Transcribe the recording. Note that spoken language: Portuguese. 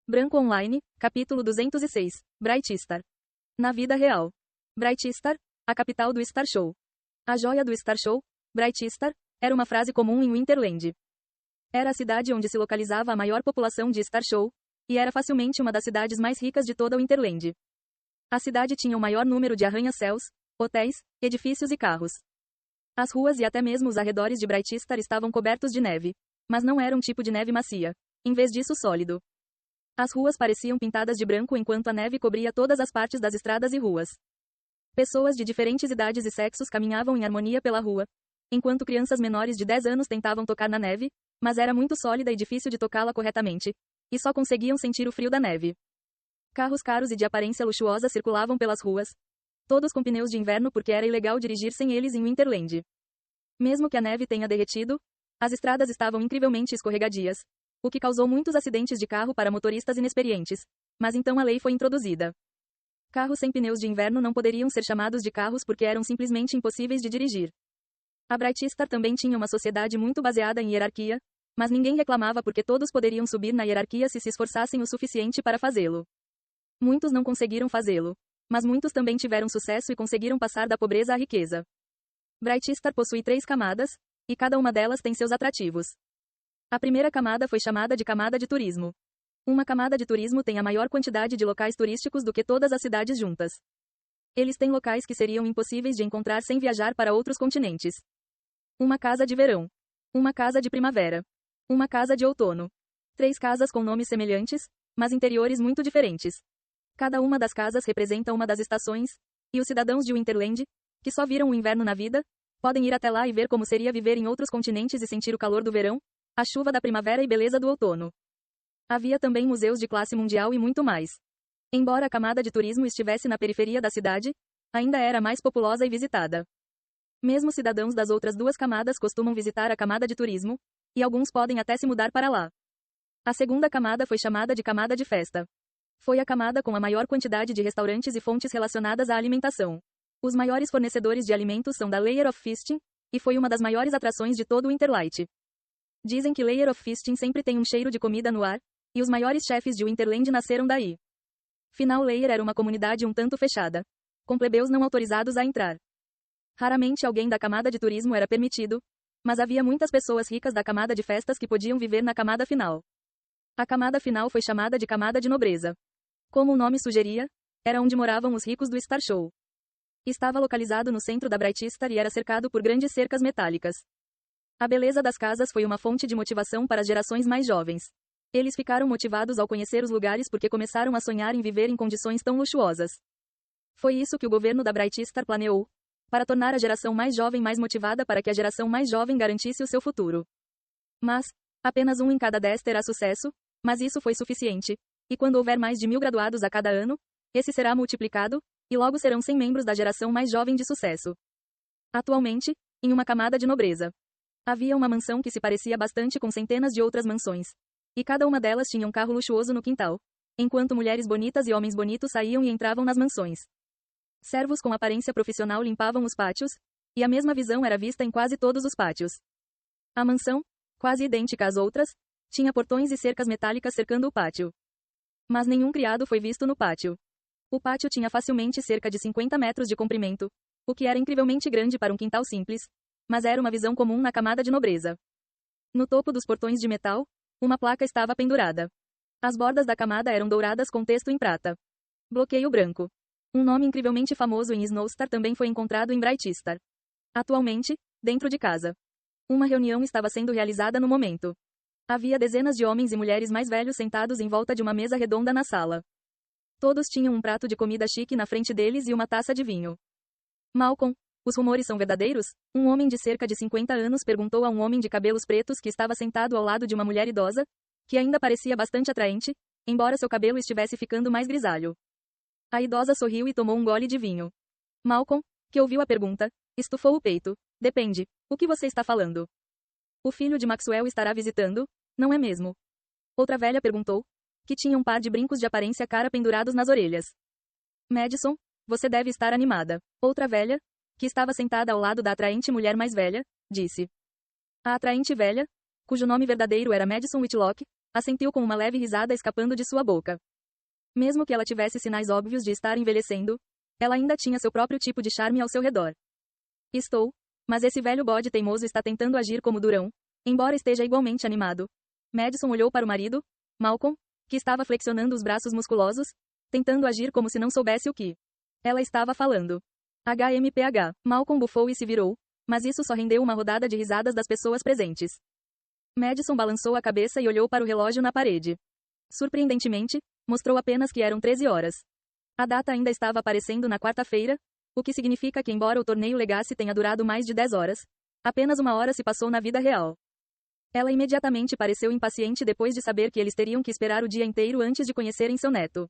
Branco Online, capítulo 206, Brightstar. Na vida real. Brightstar, a capital do Star Show. A joia do Star Show, Brightstar, era uma frase comum em Winterland. Era a cidade onde se localizava a maior população de Star Show, e era facilmente uma das cidades mais ricas de toda Winterland. A cidade tinha o maior número de arranha-céus, hotéis, edifícios e carros. As ruas e até mesmo os arredores de Brightstar estavam cobertos de neve, mas não era um tipo de neve macia, em vez disso sólido. As ruas pareciam pintadas de branco enquanto a neve cobria todas as partes das estradas e ruas. Pessoas de diferentes idades e sexos caminhavam em harmonia pela rua, enquanto crianças menores de 10 anos tentavam tocar na neve, mas era muito sólida e difícil de tocá-la corretamente, e só conseguiam sentir o frio da neve. Carros caros e de aparência luxuosa circulavam pelas ruas, todos com pneus de inverno porque era ilegal dirigir sem eles em Winterland. Mesmo que a neve tenha derretido, as estradas estavam incrivelmente escorregadias, o que causou muitos acidentes de carro para motoristas inexperientes, mas então a lei foi introduzida. Carros sem pneus de inverno não poderiam ser chamados de carros porque eram simplesmente impossíveis de dirigir. A Brightstar também tinha uma sociedade muito baseada em hierarquia, mas ninguém reclamava porque todos poderiam subir na hierarquia se esforçassem o suficiente para fazê-lo. Muitos não conseguiram fazê-lo, mas muitos também tiveram sucesso e conseguiram passar da pobreza à riqueza. Brightstar possui 3 camadas, e cada uma delas tem seus atrativos. A primeira camada foi chamada de camada de turismo. Uma camada de turismo tem a maior quantidade de locais turísticos do que todas as cidades juntas. Eles têm locais que seriam impossíveis de encontrar sem viajar para outros continentes. Uma casa de verão. Uma casa de primavera. Uma casa de outono. 3 casas com nomes semelhantes, mas interiores muito diferentes. Cada uma das casas representa uma das estações, e os cidadãos de Winterland, que só viram o inverno na vida, podem ir até lá e ver como seria viver em outros continentes e sentir o calor do verão, a chuva da primavera e beleza do outono. Havia também museus de classe mundial e muito mais. Embora a camada de turismo estivesse na periferia da cidade, ainda era mais populosa e visitada. Mesmo cidadãos das outras 2 camadas costumam visitar a camada de turismo, e alguns podem até se mudar para lá. A segunda camada foi chamada de camada de festa. Foi a camada com a maior quantidade de restaurantes e fontes relacionadas à alimentação. Os maiores fornecedores de alimentos são da Layer of Feasting, e foi uma das maiores atrações de todo o Winterlight. Dizem que Layer of Feasting sempre tem um cheiro de comida no ar, e os maiores chefes de Winterland nasceram daí. Final Layer era uma comunidade um tanto fechada, com plebeus não autorizados a entrar. Raramente alguém da camada de turismo era permitido, mas havia muitas pessoas ricas da camada de festas que podiam viver na camada final. A camada final foi chamada de camada de nobreza. Como o nome sugeria, era onde moravam os ricos do Star Show. Estava localizado no centro da Brightstar e era cercado por grandes cercas metálicas. A beleza das casas foi uma fonte de motivação para as gerações mais jovens. Eles ficaram motivados ao conhecer os lugares porque começaram a sonhar em viver em condições tão luxuosas. Foi isso que o governo da Brightstar planeou, para tornar a geração mais jovem mais motivada para que a geração mais jovem garantisse o seu futuro. Mas, apenas 1 em cada 10 terá sucesso, mas isso foi suficiente, e quando houver mais de 1000 graduados a cada ano, esse será multiplicado, e logo serão 100 membros da geração mais jovem de sucesso. Atualmente, em uma camada de nobreza, havia uma mansão que se parecia bastante com centenas de outras mansões. E cada uma delas tinha um carro luxuoso no quintal, enquanto mulheres bonitas e homens bonitos saíam e entravam nas mansões. Servos com aparência profissional limpavam os pátios, e a mesma visão era vista em quase todos os pátios. A mansão, quase idêntica às outras, tinha portões e cercas metálicas cercando o pátio. Mas nenhum criado foi visto no pátio. O pátio tinha facilmente cerca de 50 metros de comprimento, o que era incrivelmente grande para um quintal simples, mas era uma visão comum na camada de nobreza. No topo dos portões de metal, uma placa estava pendurada. As bordas da camada eram douradas com texto em prata. Bloqueio branco. Um nome incrivelmente famoso em Snowstar também foi encontrado em Brightstar. Atualmente, dentro de casa. Uma reunião estava sendo realizada no momento. Havia dezenas de homens e mulheres mais velhos sentados em volta de uma mesa redonda na sala. Todos tinham um prato de comida chique na frente deles e uma taça de vinho. Malcolm, os rumores são verdadeiros? Um homem de cerca de 50 anos perguntou a um homem de cabelos pretos que estava sentado ao lado de uma mulher idosa, que ainda parecia bastante atraente, embora seu cabelo estivesse ficando mais grisalho. A idosa sorriu e tomou um gole de vinho. Malcolm, que ouviu a pergunta, estufou o peito. Depende. O que você está falando? O filho de Maxwell estará visitando, não é mesmo? Outra velha perguntou, que tinha um par de brincos de aparência cara pendurados nas orelhas. Madison, você deve estar animada. Outra velha, que estava sentada ao lado da atraente mulher mais velha, disse. A atraente velha, cujo nome verdadeiro era Madison Whitlock, Assentiu com uma leve risada escapando de sua boca. Mesmo que ela tivesse sinais óbvios de estar envelhecendo, ela ainda tinha seu próprio tipo de charme ao seu redor. Estou, mas esse velho bode teimoso está tentando agir como durão, embora esteja igualmente animado. Madison olhou para o marido, Malcolm, que estava flexionando os braços musculosos, tentando agir como se não soubesse o que ela estava falando. HMPH. Malcolm bufou e se virou, mas isso só rendeu uma rodada de risadas das pessoas presentes. Madison balançou a cabeça e olhou para o relógio na parede. Surpreendentemente, mostrou apenas que eram 13 horas. A data ainda estava aparecendo na quarta-feira, o que significa que embora o torneio Legacy tenha durado mais de 10 horas, apenas 1 hora se passou na vida real. Ela imediatamente pareceu impaciente depois de saber que eles teriam que esperar o dia inteiro antes de conhecerem seu neto.